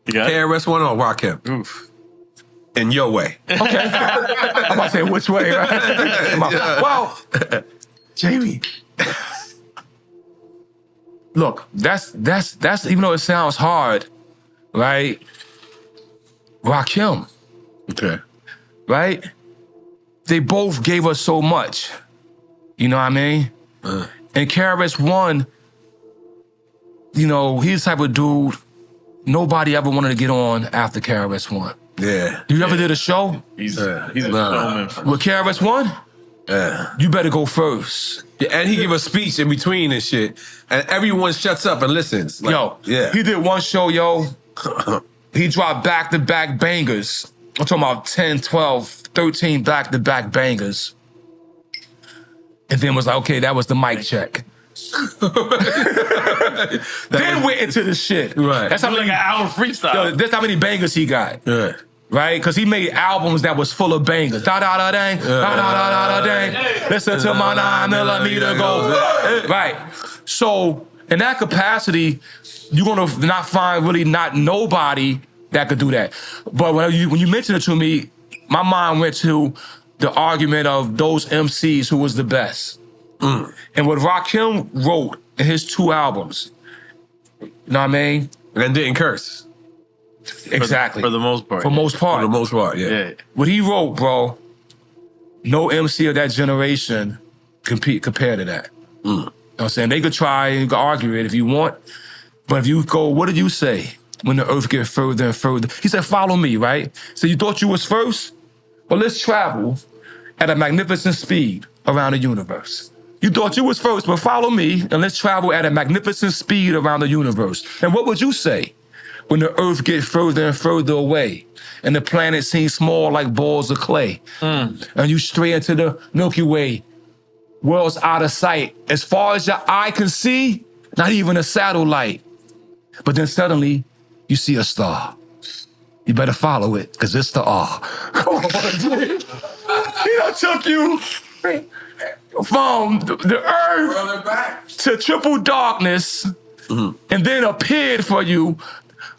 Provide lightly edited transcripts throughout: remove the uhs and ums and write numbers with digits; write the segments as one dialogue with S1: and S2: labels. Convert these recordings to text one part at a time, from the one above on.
S1: KRS-One or Rakim?
S2: Oof.
S1: In your way.
S3: Okay. I'm about to say which way, right? Well, Jamie. Look, that's even though it sounds hard, right? Rakim.
S1: Okay.
S3: Right? They both gave us so much. You know what I mean? And KRS-One, you know, he's the type of dude nobody ever wanted to get on after KRS-One.
S1: Yeah.
S3: You ever did a show?
S2: He's a showman.
S3: With KRS-One?
S1: Yeah.
S3: You better go first.
S1: Yeah, and he give a speech in between and shit, and everyone shuts up and listens. Like,
S3: Yo,
S1: yeah.
S3: he did one show, yo. He dropped back-to-back bangers. I'm talking about 10, 12, 13 back-to-back bangers. And then was like, okay, that was the mic check. Then went into the shit.
S1: Right.
S2: That's like an hour freestyle.
S3: Yo, that's how many bangers he got.
S1: Yeah.
S3: Right? Because he made albums that was full of bangers. Da-da-da-dang, da-da-da-da-dang. Listen to my 9mm go. Right. So, in that capacity, you're going to not find really not nobody that could do that. But when you mentioned it to me, my mind went to the argument of those MCs who was the best. And what Rakim wrote in his 2 albums, you know what I mean?
S1: And didn't curse.
S3: Exactly.
S2: For the most part.
S3: For most part.
S1: For the most part, yeah.
S3: What he wrote, bro, no MC of that generation compared to that. You know what I'm saying? They could try and argue it if you want, but if you go, what did you say when the earth gets further and further? He said, follow me, right? So you thought you was first? Well, let's travel at a magnificent speed around the universe. You thought you was first, but follow me and let's travel at a magnificent speed around the universe. And what would you say when the earth gets further and further away and the planet seems small like balls of clay? And you stray into the Milky Way, world's out of sight. As far as your eye can see, not even a satellite. But then suddenly you see a star. You better follow it, because it's the R. He done took you from the earth to triple darkness and then appeared for you.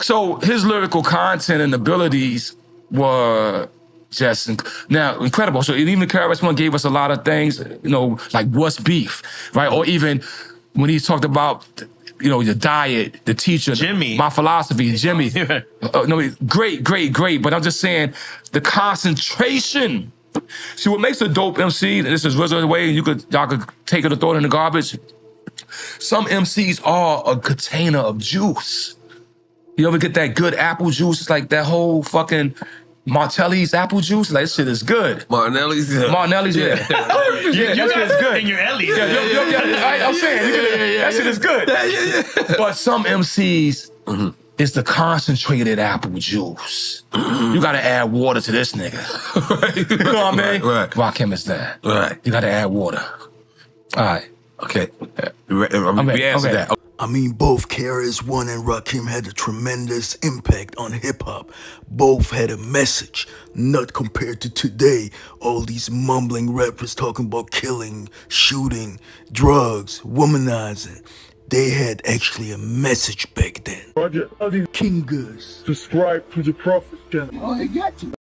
S3: So his lyrical content and abilities were just incredible. So even KRS-One gave us a lot of things, you know, like what's beef, right? Or even when he talked about, you know, the diet, the teacher,
S2: Jimmy,
S3: my philosophy, Jimmy. No, great. But I'm just saying the concentration. See, what makes a dope MC, and this is RZA way, and y'all could take it or throw it in the garbage. Some MCs are a container of juice. You ever get that good apple juice? It's like that whole fucking Martelli's apple juice. Like, this shit is good.
S1: Martinelli's, yeah.
S3: Martinelli's, yeah. Yeah, that shit is good.
S2: And your Ellie.
S3: Yeah, I'm saying, that shit is good.
S1: Yeah.
S3: But some MCs, it's the concentrated apple juice. You gotta add water to this nigga. You know what I mean?
S1: Right.
S3: Rakim is that.
S1: Right.
S3: You gotta add water. All right.
S1: Okay. We answered that.
S4: I mean, both KRS-One and Rakim had a tremendous impact on hip-hop. Both had a message, not compared to today. All these mumbling rappers talking about killing, shooting, drugs, womanizing. They had actually a message back then.
S5: Roger,
S4: King Gus.
S5: subscribe to the Prophet channel.
S4: Oh, they got you.